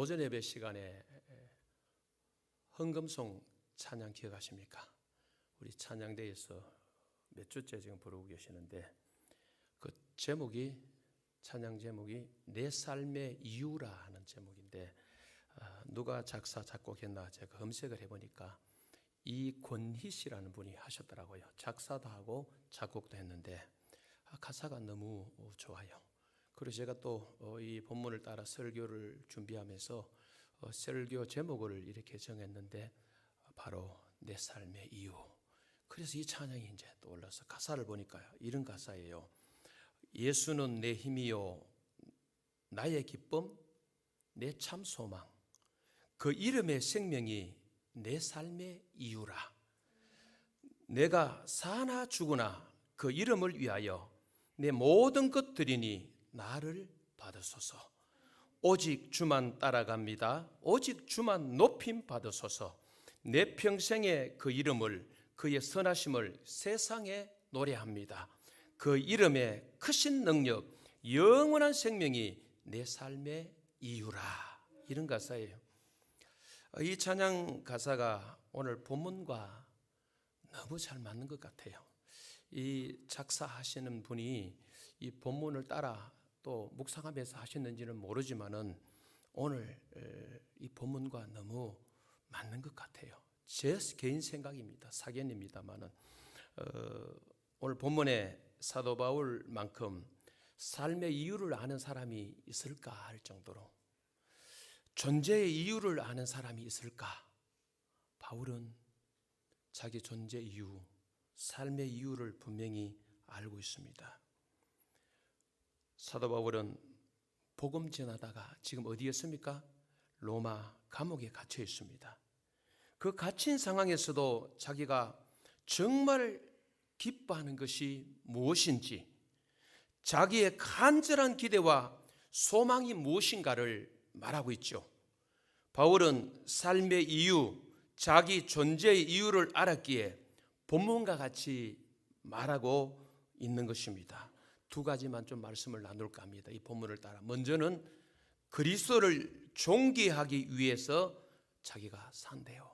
오전 예배 시간에 헌금송 찬양 기억하십니까? 우리 찬양대에서 몇 주째 지금 부르고 계시는데 그 제목이 찬양 제목이 내 삶의 이유라 하는 제목인데 누가 작사 작곡했나 제가 검색을 해보니까 이권희 씨라는 분이 하셨더라고요. 작사도 하고 작곡도 했는데 가사가 너무 좋아요. 그래서 제가 또 이 본문을 따라 설교를 준비하면서 설교 제목을 이렇게 정했는데 바로 내 삶의 이유. 그래서 이 찬양이 이제 떠올라서 가사를 보니까 이런 가사예요. 예수는 내 힘이요 나의 기쁨 내 참 소망 그 이름의 생명이 내 삶의 이유라. 내가 사나 죽으나 그 이름을 위하여 내 모든 것 드리니 나를 받으소서. 오직 주만 따라갑니다. 오직 주만 높임 받으소서. 내 평생의 그 이름을 그의 선하심을 세상에 노래합니다. 그 이름의 크신 능력 영원한 생명이 내 삶의 이유라. 이런 가사예요. 이 찬양 가사가 오늘 본문과 너무 잘 맞는 것 같아요. 이 작사하시는 분이 이 본문을 따라 또 묵상하면서 하셨는지는 모르지만은 오늘 이 본문과 너무 맞는 것 같아요. 제 개인 생각입니다. 사견입니다만은 오늘 본문에 사도 바울만큼 삶의 이유를 아는 사람이 있을까 할 정도로 존재의 이유를 아는 사람이 있을까? 바울은 자기 존재 이유, 삶의 이유를 분명히 알고 있습니다. 사도 바울은 복음 전하다가 지금 어디에 있습니까? 로마 감옥에 갇혀 있습니다. 그 갇힌 상황에서도 자기가 정말 기뻐하는 것이 무엇인지, 자기의 간절한 기대와 소망이 무엇인가를 말하고 있죠. 바울은 삶의 이유, 자기 존재의 이유를 알았기에 본문과 같이 말하고 있는 것입니다. 두 가지만 좀 말씀을 나눌까 합니다. 이 본문을 따라. 먼저는 그리스도를 존귀하기 위해서 자기가 산대요.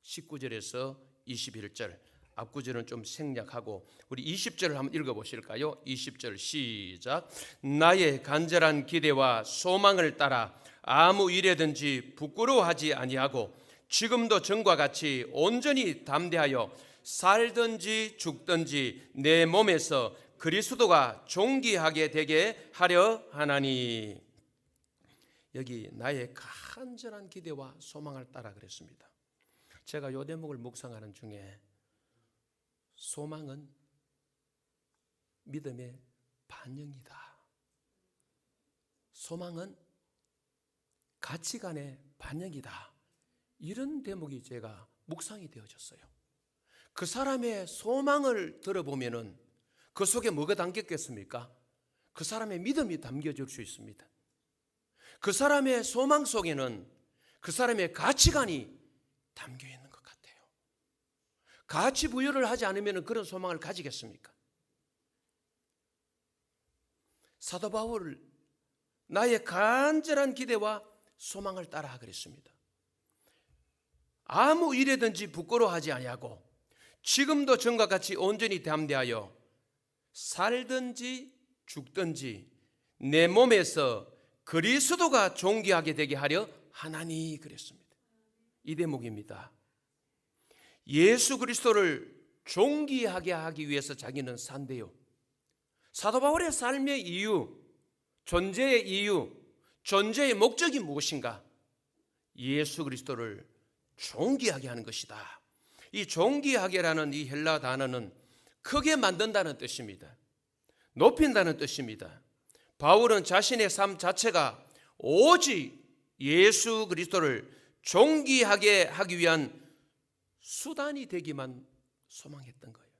19절에서 21절. 앞구절은 좀 생략하고 우리 20절을 한번 읽어보실까요? 20절 시작. 나의 간절한 기대와 소망을 따라 아무 일에든지 부끄러워하지 아니하고 지금도 전과 같이 온전히 담대하여 살든지 죽든지 내 몸에서 그리스도가 존귀하게 되게 하려 하나니. 여기 나의 간절한 기대와 소망을 따라 그랬습니다. 제가 이 대목을 묵상하는 중에 소망은 믿음의 반영이다. 소망은 가치관의 반영이다. 이런 대목이 제가 묵상이 되어졌어요. 그 사람의 소망을 들어보면은 그 속에 뭐가 담겼겠습니까? 그 사람의 믿음이 담겨질 수 있습니다. 그 사람의 소망 속에는 그 사람의 가치관이 담겨 있는 것 같아요. 가치 부여를 하지 않으면 그런 소망을 가지겠습니까? 사도 바울 나의 간절한 기대와 소망을 따라 그랬습니다. 아무 일에든지 부끄러워하지 아니하고 지금도 전과 같이 온전히 담대하여 살든지 죽든지 내 몸에서 그리스도가 존귀하게 되게 하려 하나니 그랬습니다. 이 대목입니다. 예수 그리스도를 존귀하게 하기 위해서 자기는 산대요. 사도 바울의 삶의 이유, 존재의 이유, 존재의 목적이 무엇인가? 예수 그리스도를 존귀하게 하는 것이다. 이 존귀하게라는 이 헬라 단어는 크게 만든다는 뜻입니다. 높인다는 뜻입니다. 바울은 자신의 삶 자체가 오직 예수 그리스도를 존귀하게 하기 위한 수단이 되기만 소망했던 거예요.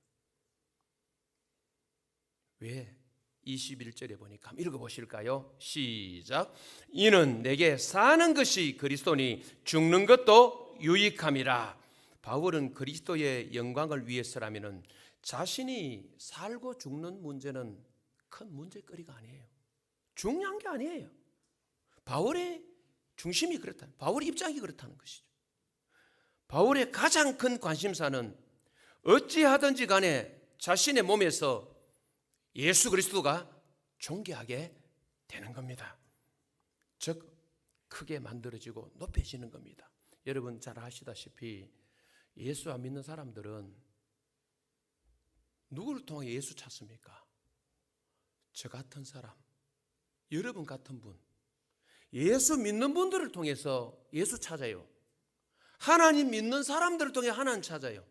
왜? 21절에 보니까 한번 읽어보실까요? 시작. 이는 내게 사는 것이 그리스도니 죽는 것도 유익함이라. 바울은 그리스도의 영광을 위해서라면 자신이 살고 죽는 문제는 큰 문제거리가 아니에요. 중요한 게 아니에요. 바울의 중심이 그렇다. 바울의 입장이 그렇다는 것이죠. 바울의 가장 큰 관심사는 어찌하든지 간에 자신의 몸에서 예수 그리스도가 존귀하게 되는 겁니다. 즉 크게 만들어지고 높여지는 겁니다. 여러분 잘 아시다시피 예수 안 믿는 사람들은 누구를 통해 예수 찾습니까? 저 같은 사람, 여러분 같은 분, 예수 믿는 분들을 통해서 예수 찾아요. 하나님 믿는 사람들을 통해 하나님 찾아요.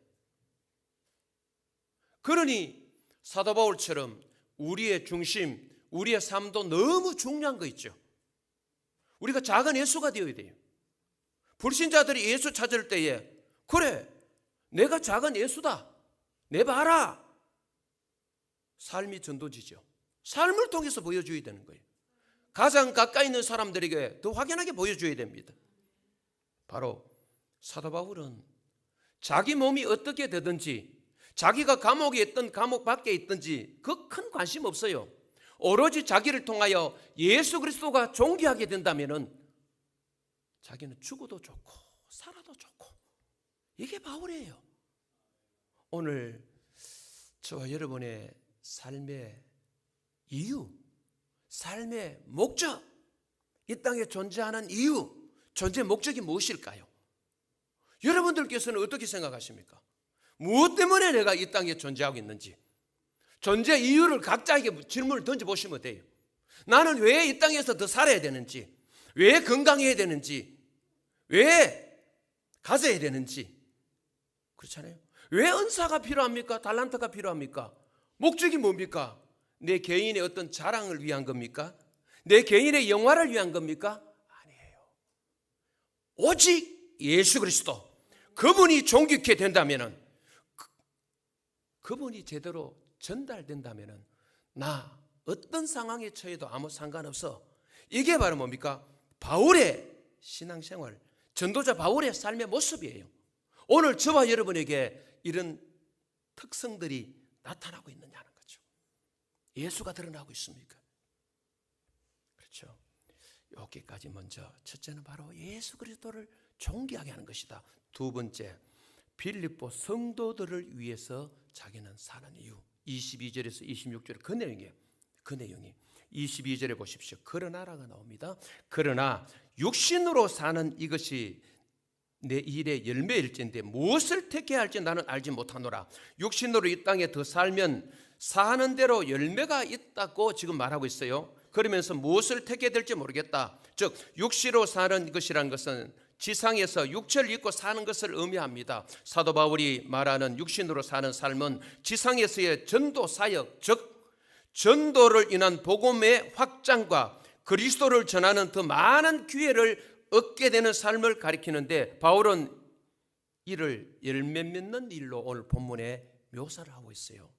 그러니 사도 바울처럼 우리의 중심, 우리의 삶도 너무 중요한 거 있죠. 우리가 작은 예수가 되어야 돼요. 불신자들이 예수 찾을 때에 그래 내가 작은 예수다 내 봐라, 삶이 전도지죠. 삶을 통해서 보여줘야 되는 거예요. 가장 가까이 있는 사람들에게 더 확연하게 보여줘야 됩니다. 바로 사도 바울은 자기 몸이 어떻게 되든지, 자기가 감옥에 있든 감옥 밖에 있든지 그 큰 관심 없어요. 오로지 자기를 통하여 예수 그리스도가 존귀하게 된다면은 자기는 죽어도 좋고 살아도 좋고, 이게 바울이에요. 오늘 저와 여러분의 삶의 이유, 삶의 목적, 이 땅에 존재하는 이유, 존재 목적이 무엇일까요? 여러분들께서는 어떻게 생각하십니까? 무엇 때문에 내가 이 땅에 존재하고 있는지, 존재 이유를 각자에게 질문을 던져보시면 돼요. 나는 왜 이 땅에서 더 살아야 되는지, 왜 건강해야 되는지, 왜 가져야 되는지, 그렇잖아요. 왜 은사가 필요합니까? 달란트가 필요합니까? 목적이 뭡니까? 내 개인의 어떤 자랑을 위한 겁니까? 내 개인의 영화를 위한 겁니까? 아니에요. 오직 예수 그리스도, 그분이 존귀케 된다면은, 그분이 제대로 전달된다면은 나 어떤 상황에 처해도 아무 상관없어. 이게 바로 뭡니까? 바울의 신앙생활, 전도자 바울의 삶의 모습이에요. 오늘 저와 여러분에게 이런 특성들이 나타나고 있느냐는 거죠. 예수가 드러나고 있습니까? 그렇죠. 여기까지 먼저 첫째는 바로 예수 그리스도를 존귀하게 하는 것이다. 두 번째, 빌립보 성도들을 위해서 자기는 사는 이유. 22절에서 26절 그 내용이에요. 그 내용이 22절에 보십시오. 그러나라가 나옵니다. 그러나 육신으로 사는 이것이 내 일의 열매일진데 무엇을 택해야 할지 나는 알지 못하노라. 육신으로 이 땅에 더 살면 사는 대로 열매가 있다고 지금 말하고 있어요. 그러면서 무엇을 택해야 될지 모르겠다. 즉 육신으로 사는 것이란 것은 지상에서 육체를 입고 사는 것을 의미합니다. 사도 바울이 말하는 육신으로 사는 삶은 지상에서의 전도 사역, 즉 전도를 인한 복음의 확장과 그리스도를 전하는 더 많은 기회를 얻게 되는 삶을 가리키는데, 바울은 이를 열매 맺는 일로 오늘 본문에 묘사를 하고 있어요.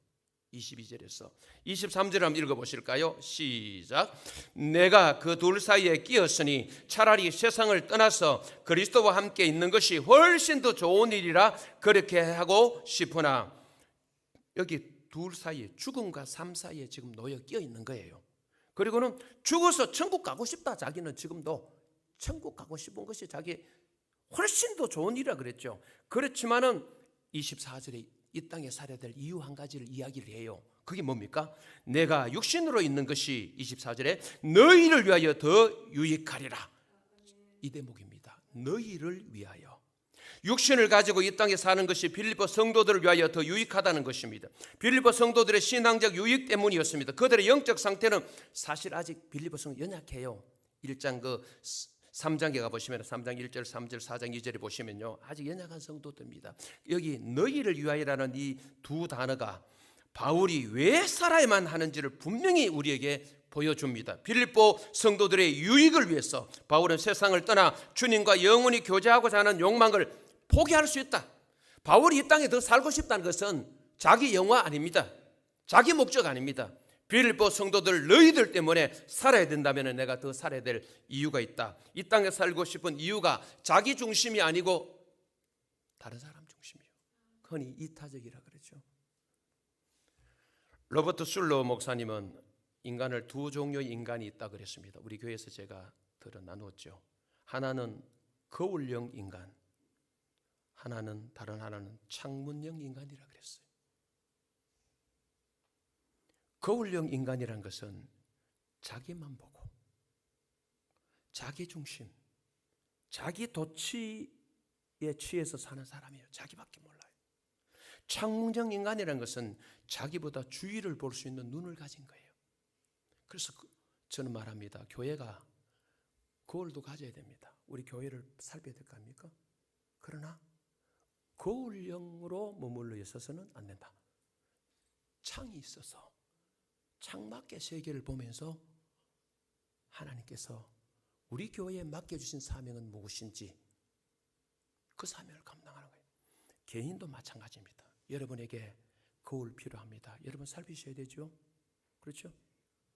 22절에서 23절 한번 읽어보실까요? 시작. 내가 그 둘 사이에 끼었으니 차라리 세상을 떠나서 그리스도와 함께 있는 것이 훨씬 더 좋은 일이라 그렇게 하고 싶으나, 여기 둘 사이에, 죽음과 삶 사이에 지금 놓여 끼어 있는 거예요. 그리고는 죽어서 천국 가고 싶다. 자기는 지금도 천국 가고 싶은 것이 자기 훨씬 더 좋은 일이라 그랬죠. 그렇지만은 24절에 이 땅에 살아야 될 이유 한 가지를 이야기를 해요. 그게 뭡니까? 내가 육신으로 있는 것이 24절에 너희를 위하여 더 유익하리라. 이 대목입니다. 너희를 위하여. 육신을 가지고 이 땅에 사는 것이 빌립보 성도들을 위하여 더 유익하다는 것입니다. 빌립보 성도들의 신앙적 유익 때문이었습니다. 그들의 영적 상태는 사실 아직 빌립보 성도 연약해요. 1장 3장에 가보시면 3장 1절, 3절, 4장 2절에 보시면요, 아직 연약한 성도들입니다. 여기 너희를 위하여라는 이 두 단어가 바울이 왜 살아야만 하는지를 분명히 우리에게 보여줍니다. 빌립보 성도들의 유익을 위해서 바울은 세상을 떠나 주님과 영원히 교제하고자 하는 욕망을 포기할 수 있다. 바울이 이 땅에 더 살고 싶다는 것은 자기 영화 아닙니다. 자기 목적 아닙니다. 빌립보 성도들 너희들 때문에 살아야 된다면 내가 더 살아야 될 이유가 있다. 이 땅에 살고 싶은 이유가 자기 중심이 아니고 다른 사람 중심이에요. 흔히 이타적이라 그러죠. 로버트 술로 목사님은 인간을 두 종류의 인간이 있다 그랬습니다. 우리 교회에서 제가 들어 나누었죠. 하나는 거울형 인간, 다른 하나는 창문형 인간이라 그랬어요. 거울형 인간이란 것은 자기만 보고 자기 중심, 자기 도취에 취해서 사는 사람이에요. 자기밖에 몰라요. 창문형 인간이란 것은 자기보다 주위를 볼 수 있는 눈을 가진 거예요. 그래서 저는 말합니다. 교회가 거울도 가져야 됩니다. 우리 교회를 살펴야 될 거 아닙니까? 그러나 거울형으로 머물러 있어서는 안 된다. 창이 있어서 창밖의 세계를 보면서 하나님께서 우리 교회에 맡겨주신 사명은 무엇인지 그 사명을 감당하는 거예요. 개인도 마찬가지입니다. 여러분에게 거울 필요합니다. 여러분 살피셔야 되죠. 그렇죠?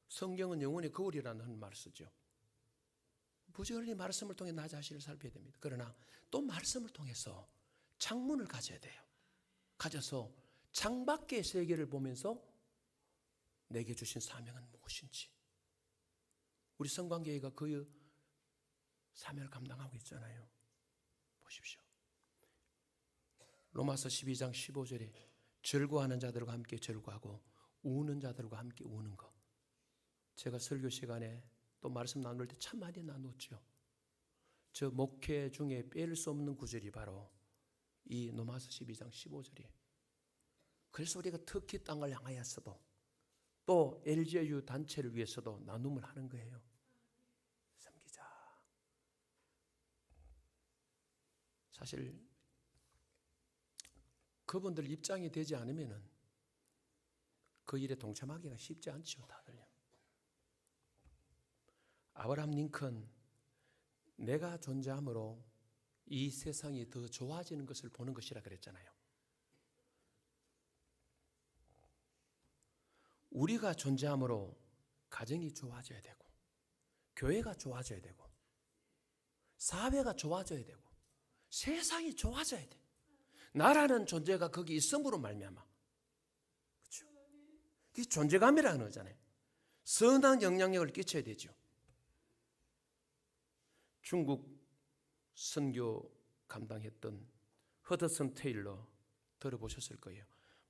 성경은 영혼의 거울이라는 말을 쓰죠. 부지런히 말씀을 통해 나 자신을 살펴야 됩니다. 그러나 또 말씀을 통해서 창문을 가져야 돼요. 가져서 창밖의 세계를 보면서 내게 주신 사명은 무엇인지. 우리 성광교회가 그 사명을 감당하고 있잖아요. 보십시오. 로마서 12장 15절에 절구하는 자들과 함께 절구하고 우는 자들과 함께 우는 것. 제가 설교 시간에 또 말씀 나눌 때 참 많이 나눴죠. 저 목회 중에 뺄 수 없는 구절이 바로 이 로마서 12장 15절이에요. 그래서 우리가 특히 땅을 향하여서도 또 LGU 단체를 위해서도 나눔을 하는 거예요. 섬기자. 사실 그분들 입장이 되지 않으면 그 일에 동참하기가 쉽지 않죠. 다들요. 아브라함 링컨, 내가 존재함으로 이 세상이 더 좋아지는 것을 보는 것이라 그랬잖아요. 우리가 존재함으로 가정이 좋아져야 되고 교회가 좋아져야 되고 사회가 좋아져야 되고 세상이 좋아져야 돼. 나라는 존재가 거기 있음으로 말미암아. 그렇죠? 이게 존재감이라는 거잖아요. 선한 영향력을 끼쳐야 되죠. 중국 선교 감당했던 허드슨 테일러 들어보셨을 거예요.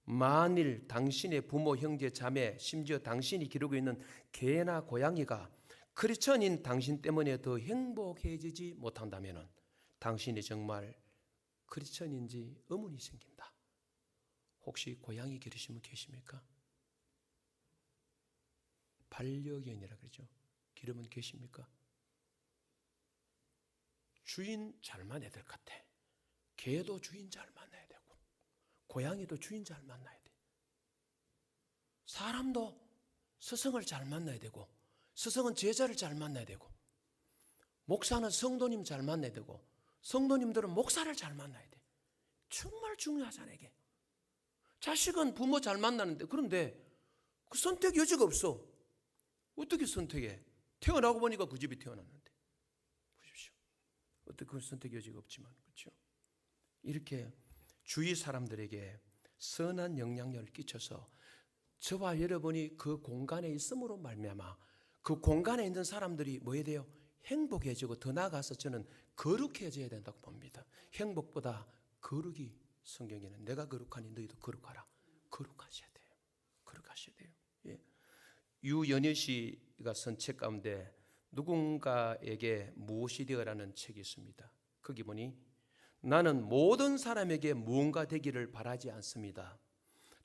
만일 당신의 부모, 형제, 자매, 심지어 당신이 기르고 있는 개나 고양이가 크리스천인 당신 때문에 더 행복해지지 못한다면 당신이 정말 크리스천인지 의문이 생긴다. 혹시 고양이 기르시는 분 계십니까? 반려견이라 그러죠. 기르면 계십니까? 주인 잘 만나야 될 것 같아. 개도 주인 잘 만나야 되고 고양이도 주인 잘 만나야 돼. 사람도 스승을 잘 만나야 되고 스승은 제자를 잘 만나야 되고 목사는 성도님 잘 만나야 되고 성도님들은 목사를 잘 만나야 돼. 정말 중요하잖아요. 이게. 자식은 부모 잘 만나는데 그런데 그 선택 여지가 없어. 어떻게 선택해? 태어나고 보니까 그 집이 태어났는데. 보십시오. 어떻게 그 선택 여지가 없지만 그렇죠? 이렇게 주위 사람들에게 선한 영향력을 끼쳐서 저와 여러분이 그 공간에 있음으로 말미암아 그 공간에 있는 사람들이 뭐 해야 돼요? 행복해지고 더 나아가서 저는 거룩해져야 된다고 봅니다. 행복보다 거룩이 성경에는 내가 거룩하니 너희도 거룩하라. 거룩하셔야 돼요. 거룩하셔야 돼요. 예. 유연희 씨가 쓴 책 가운데 누군가에게 무엇이 되어라는 책이 있습니다. 거기 보니 나는 모든 사람에게 무언가 되기를 바라지 않습니다.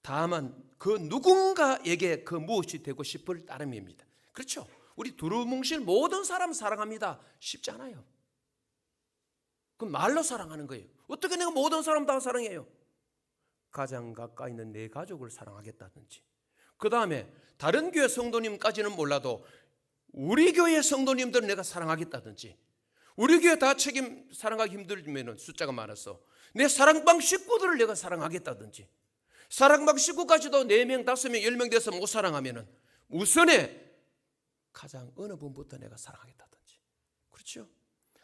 다만 그 누군가에게 그 무엇이 되고 싶을 따름입니다. 그렇죠? 우리 두루뭉실 모든 사람 사랑합니다. 쉽지 않아요. 그 말로 사랑하는 거예요. 어떻게 내가 모든 사람 다 사랑해요? 가장 가까이 있는 내 가족을 사랑하겠다든지 그 다음에 다른 교회 성도님까지는 몰라도 우리 교회 성도님들은 내가 사랑하겠다든지 우리 교회 다 사랑하기 힘들면 숫자가 많아서 내 사랑방 식구들을 내가 사랑하겠다든지 사랑방 식구까지도 4명, 5명, 10명 돼서 못 사랑하면 우선에 가장 어느 분부터 내가 사랑하겠다든지 그렇죠?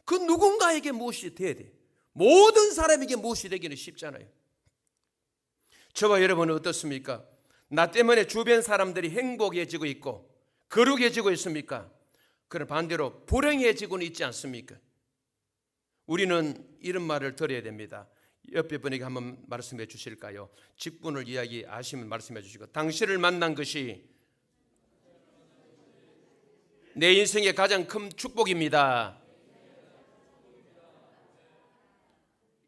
그 누군가에게 무엇이 돼야 돼. 모든 사람에게 무엇이 되기는 쉽잖아요. 저와 여러분은 어떻습니까? 나 때문에 주변 사람들이 행복해지고 있고 거룩해지고 있습니까? 그런 반대로 불행해지고는 있지 않습니까? 우리는 이런 말을 들어야 됩니다. 옆에 분에게 한번 말씀해 주실까요? 직분을 이야기 아시면 말씀해 주시고, 당신을 만난 것이 내 인생의 가장 큰 축복입니다.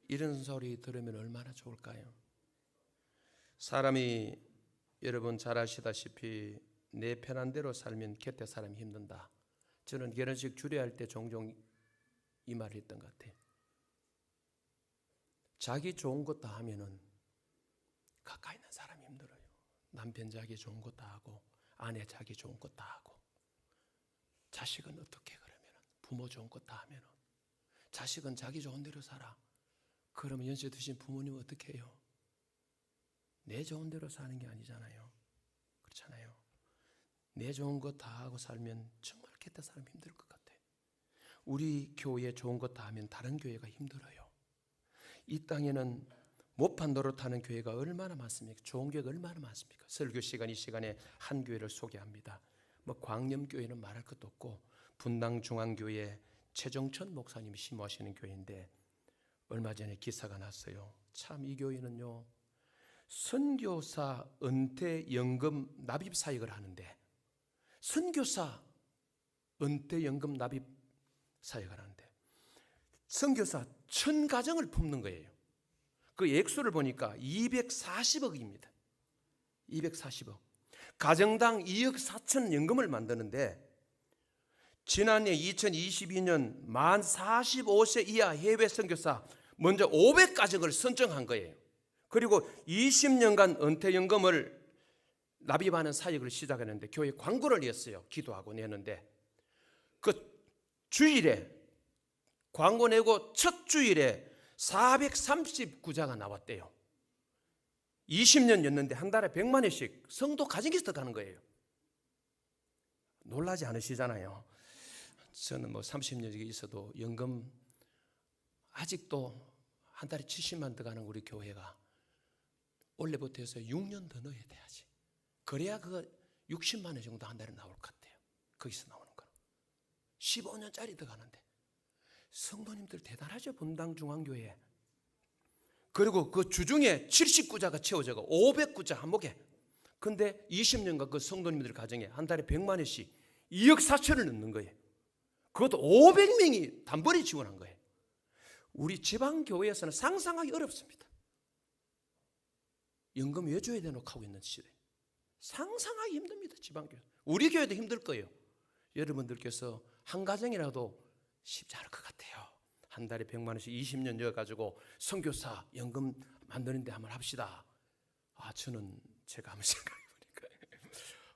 이런 소리 들으면 얼마나 좋을까요? 사람이 여러분 잘 아시다시피 내 편한 대로 살면 곁에 사람이 힘든다. 저는 결혼식 주례할 때 종종 이 말을 했던 것 같아요. 자기 좋은 것 다 하면은 가까이 있는 사람이 힘들어요. 남편 자기 좋은 것 다 하고, 아내 자기 좋은 것 다 하고, 자식은 어떻게 그러면 부모 좋은 것 다 하면은, 자식은 자기 좋은 대로 살아. 그러면 연세 드신 부모님은 어떻게 해요? 내 좋은 대로 사는 게 아니잖아요. 그렇잖아요. 내 좋은 것 다 하고 살면 정말 곁에 사람 힘들 것 같아요. 우리 교회 좋은 것 다 하면 다른 교회가 힘들어요. 이 땅에는 못판 노릇하는 교회가 얼마나 많습니까? 좋은 교회가 얼마나 많습니까? 설교 시간 이 시간에 한 교회를 소개합니다. 뭐 광염교회는 말할 것도 없고, 분당중앙교회 최정천 목사님이 심호하시는 교회인데 얼마 전에 기사가 났어요. 참 이 교회는요, 선교사 은퇴연금 납입 사역을 하는데, 선교사 은퇴연금 납입 사역을 하는데 선교사 1000가정을 품는 거예요. 그 액수를 보니까 240억입니다. 240억. 가정당 2억 4천 연금을 만드는데, 지난해 2022년 만 45세 이하 해외 선교사 먼저 500가정을 선정한 거예요. 그리고 20년간 은퇴연금을 납입하는 사역을 시작했는데 교회 광고를 냈어요. 기도하고 내는데 그 주일에 광고 내고 첫 주일에 439자가 나왔대요. 20년이었는데 한 달에 100만 원씩 성도 가정에서 가는 거예요. 놀라지 않으시잖아요. 저는 뭐 30년 있어도 연금 아직도 한 달에 70만 더 가는 우리 교회가 올해부터 해서 6년 더 넣어야 돼야지. 그래야 그 60만 원 정도 한 달에 나올 것 같아요. 거기서 나오는 거는 15년짜리 더 가는데 성도님들 대단하죠. 분당중앙교회. 그리고 그 주중에 79자가 채워져가 509자 한목에. 근데 20년간 그 성도님들 가정에 한 달에 100만 원씩 2억 4천을 넣는 거예요. 그것도 500명이 단번에 지원한 거예요. 우리 지방교회에서는 상상하기 어렵습니다. 연금 왜 줘야 되노 하고 있는 시대. 상상하기 힘듭니다. 지방교회. 우리 교회도 힘들 거예요. 여러분들께서 한 가정이라도 쉽지 않을 것 같아요. 한 달에 100만 원씩 20년 여가지고 선교사 연금 만드는데 한번 합시다. 저는 제가 한번 생각해보니까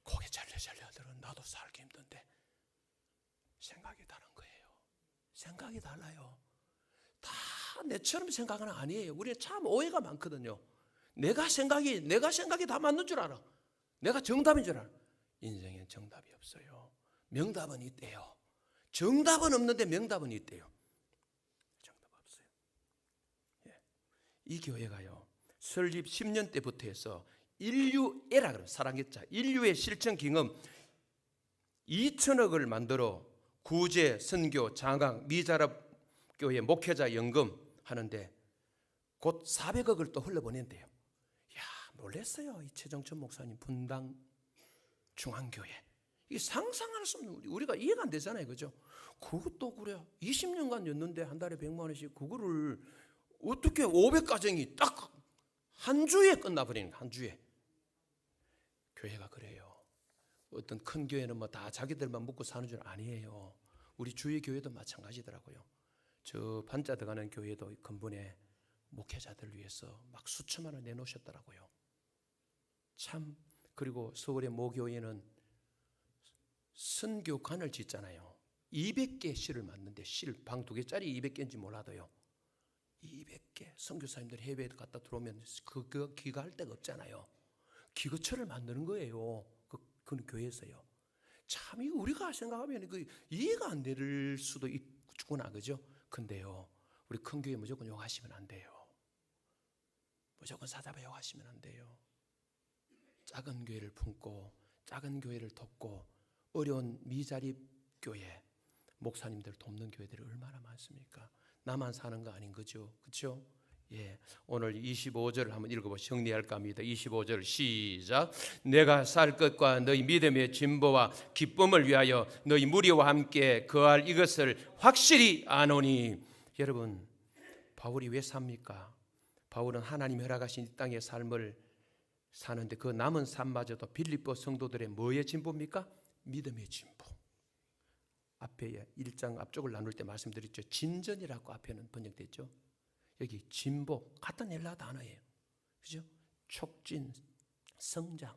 고개 잘려들은 나도 살기 힘든데 생각이 다른 거예요. 생각이 달라요. 다 내처럼 생각은 아니에요. 우리는 참 오해가 많거든요. 내가 생각이 다 맞는 줄 알아. 내가 정답인 줄 알아. 인생엔 정답이 없어요. 명답은 있대요. 정답은 없는데 명답은 있대요. 정답 없어요. 이 교회가요, 설립 10년 때부터 해서 인류애라 그래요. 사랑했자 인류의 실천 경험 2천억을 만들어 구제, 선교, 장학, 미자립 교회 목회자 연금 하는데 곧 400억을 또 흘러보낸대요. 야, 놀랐어요. 이 최정천 목사님 분당 중앙교회. 이게 상상할 수 없는, 우리가 이해가 안 되잖아요. 그죠? 그것도 그래. 20년간 였는데 한 달에 100만 원씩 그거를 어떻게 500가정이 딱 한 주에 끝나버리는, 한 주에. 교회가 그래요. 어떤 큰 교회는 뭐 다 자기들만 먹고 사는 줄 아니에요. 우리 주의 교회도 마찬가지더라고요. 저 반자 들어가는 교회도 근본에 목회자들 위해서 막 수천만 원 내놓으셨더라고요. 참. 그리고 서울의 모교회는 선교관을 짓잖아요. 200개 실을 만드는데 실 방 2개짜리 200개인지 몰라도요. 200개 선교사님들 해외에 갔다 들어오면 그 귀가할 데가 없잖아요. 기거처를 만드는 거예요. 그 교회에서요. 참 이거 우리가 생각하면 그 이해가 안 될 수도 있구나, 그죠? 근데요, 우리 큰 교회 무조건 욕하시면 안 돼요. 무조건 사자바 욕하시면 안 돼요. 작은 교회를 품고 작은 교회를 돕고 어려운 미자립 교회 목사님들 돕는 교회들이 얼마나 많습니까? 나만 사는 거 아닌 거죠. 그렇죠? 예, 오늘 25절을 한번 읽어보시죠. 정리할까 합니다. 25절 시작. 내가 살 것과 너희 믿음의 진보와 기쁨을 위하여 너희 무리와 함께 거할 이것을 확실히 아노니. 여러분, 바울이 왜 삽니까? 바울은 하나님 허락하신 이 땅의 삶을 사는데 그 남은 삶마저도 빌립보 성도들의 뭐의 진보입니까? 믿음의 진보. 앞에 1장 앞쪽을 나눌 때 말씀드렸죠. 진전이라고 앞에는 번역됐죠. 여기 진보 같은 헬라 단어예요. 그죠? 촉진, 성장,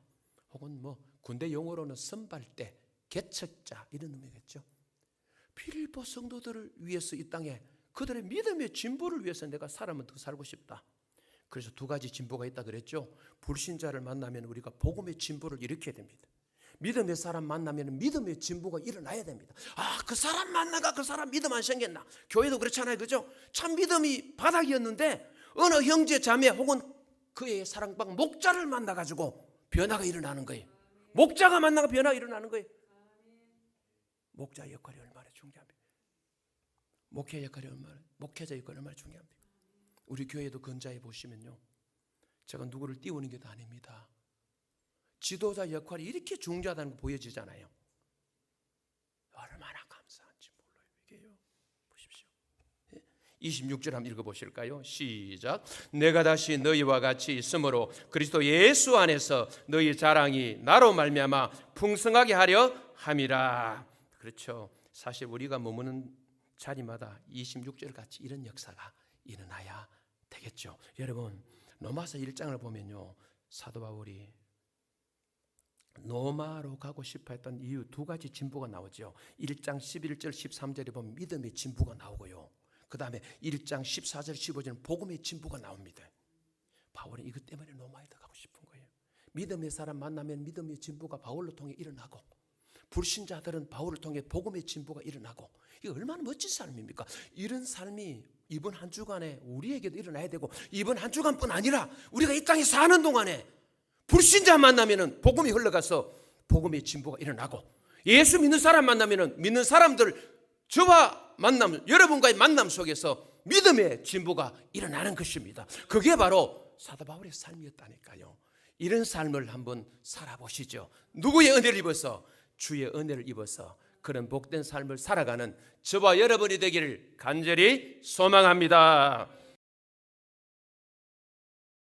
혹은 뭐 군대 용어로는 선발대, 개척자 이런 의미겠죠. 빌립보 성도들을 위해서 이 땅에 그들의 믿음의 진보를 위해서 내가 살아면 더 살고 싶다. 그래서 두 가지 진보가 있다 그랬죠. 불신자를 만나면 우리가 복음의 진보를 일으켜야 됩니다. 믿음의 사람 만나면 믿음의 진보가 일어나야 됩니다. 아, 그 사람 만나가 그 사람 믿음 안 생겼나? 교회도 그렇잖아요. 그죠? 참 믿음이 바닥이었는데 어느 형제 자매 혹은 그의 사랑방 목자를 만나가지고 변화가 일어나는 거예요. 목자가 만나가 변화가 일어나는 거예요. 목자 역할이 얼마나 중요합니까? 목회 역할이 목회자 역할이 얼마나 중요합니까? 우리 교회도 건자해 보시면요, 제가 누구를 띄우는 게 아닙니다. 지도자 역할이 이렇게 중요하다는 거 보여지잖아요. 얼마나 감사한지 몰라요. 이게요. 보십시오. 26절 한번 읽어보실까요? 시작. 내가 다시 너희와 같이 있으므로 그리스도 예수 안에서 너희 자랑이 나로 말미암아 풍성하게 하려 함이라. 그렇죠. 사실 우리가 머무는 자리마다 26절 같이 이런 역사가 일어나야 되겠죠. 여러분, 로마서 1장을 보면요, 사도 바울이 로마로 가고 싶어 했던 이유 두 가지 진보가 나오죠. 1장 11절 13절에 보면 믿음의 진보가 나오고요, 그 다음에 1장 14절 15절은 복음의 진보가 나옵니다. 바울은 이것 때문에 로마에 가고 싶은 거예요. 믿음의 사람 만나면 믿음의 진보가 바울로 통해 일어나고, 불신자들은 바울을 통해 복음의 진보가 일어나고, 이게 얼마나 멋진 삶입니까? 이런 삶이 이번 한 주간에 우리에게도 일어나야 되고, 이번 한 주간뿐 아니라 우리가 이 땅에 사는 동안에 불신자 만나면은 복음이 흘러가서 복음의 진보가 일어나고, 예수 믿는 사람 만나면은 믿는 사람들 저와 만남, 여러분과의 만남 속에서 믿음의 진보가 일어나는 것입니다. 그게 바로 사도 바울의 삶이었다니까요. 이런 삶을 한번 살아보시죠. 누구의 은혜를 입어서? 주의 은혜를 입어서 그런 복된 삶을 살아가는 저와 여러분이 되기를 간절히 소망합니다.